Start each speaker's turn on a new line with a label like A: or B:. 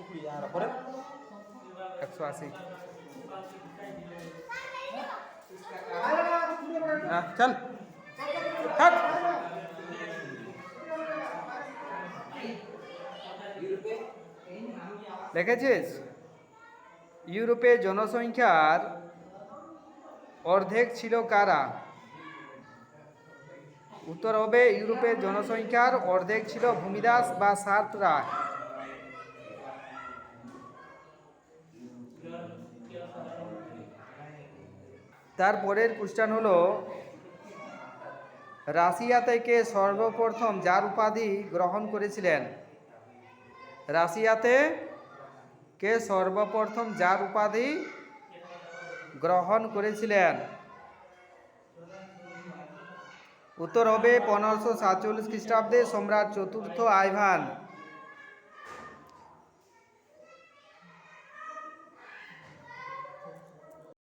A: 180 চল থাক। দেখেছিস ইউরোপে জনসংখ্যার অর্ধেক ছিল কারা? উত্তর হবে ইউরোপের জনসংখ্যার অর্ধেক ছিল ভূমিদাস বা সার্তরা। তারপরের কোশ্চেন হলো রাশিয়া থেকে সর্বপ্রথম যার উপাধি গ্রহণ করেছিলেন? রাশিয়াতে কে সর্বপ্রথম যার উপাধি গ্রহণ করেছিলেন? উত্তর হবে 1547 খ্রিস্টাব্দে সম্রাট চতুর্থ আইভান।